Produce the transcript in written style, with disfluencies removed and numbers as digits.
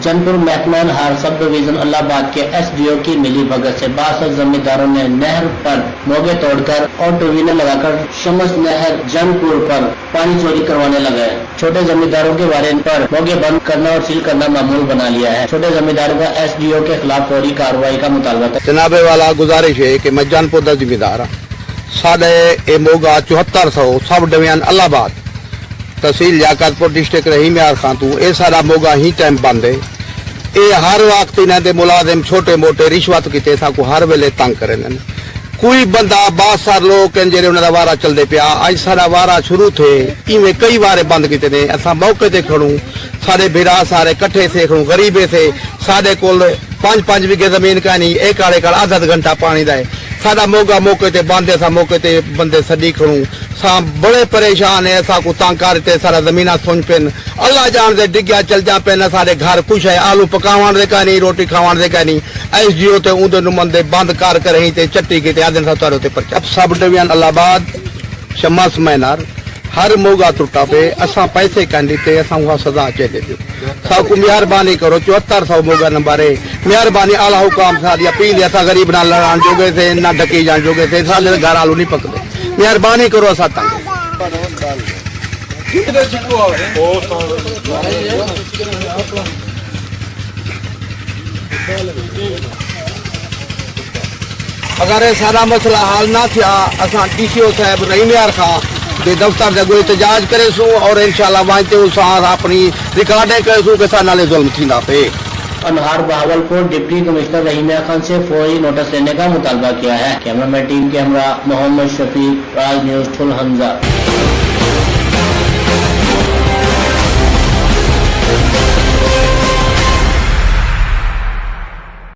जौनपुर महकमा हार sub division Allahabad के एसडीओ की मिली भगत से 62 जमींदारों ने नहर पर मोगे तोड़कर और टू व्हीलर लगाकर शमस नहर जौनपुर पर पानी चोरी करवाने लगे। छोटे जमींदारों के बारे पर मोगे बंद करना और सील करना मामूल बना लिया है। छोटे जमींदारों का एसडीओ के खिलाफ फौरी कार्रवाई का मुतालबा था। जनाबे वाला गुजारिश है कि मैं जौनपुर का जिम्मेदार साढ़े ए मोगा 7400 सब डिवीजन अल्लाहबाद तहसील याकतपुर डिस्ट्रिक्ट रहीम यार खां तू ये सारा मोगा ही टाइम बंद है। ये हर वक्त इन्हों के मुलाजिम छोटे मोटे रिश्वत किते को हर वेले तंग करें। कोई बंदा 62 लोग जेरे उन्होंने वारा चलते पिया अज सारा वारा शुरू थे इवें कई बार बंद किते ने। असा मौके ते खड़ू सारे बिरा सारे कट्ठे थे खड़ू गरीबे थे साढ़े कोल 5-5 बीघे जमीन का नहीं एक आड़े का आधा घंटा पानी दा सारा मोगा मौके ते बंद है। मौके ते बंदे सदी खड़ू सा बड़े परेशान है। असा को तंग करते सारा जमीन सुन पेन अल्लाह जान दे डिग्या चल जा पेन सारे घर कुछ है आलू पकावन दे का नहीं रोटी खावन दे का नहीं। एसडीओ ते उदे नुमंदे बंद कर रही ते चट्टी की आदन सारे ते परचा सब डिवीजन अल्लाहबाद शमस मैनार हर मोगा टुटा पे असा पैसे कंदी ते असा वहां सजा चे दे सब को मेहरबानी करो 7400 मोगा नंबर है। मेहरबानी आला हुकाम सारी अपील असा गरीब ना लड़ान जोगे थे ना ढकी जान जोगे थे सारे घर आलू नहीं पकते। मेहरबानी करो असा तंग अगर ये सारा मसला हल ना थिया असा डीसीओ साहब रहीम यार खां के दफ्तर से कोई एहतजाज करे सू और इंशाल्लाह वहाँ अपनी रिकॉर्डें करे सू के नाले जुल्म थींदा पे। अनहार बहावलपुर डिप्टी कमिश्नर रहीम खान से फौरी नोटिस लेने का मुतालबा किया है। कैमरामैन टीम के हमरा मोहम्मद शफीक, राज न्यूज़, ठुल हमजा।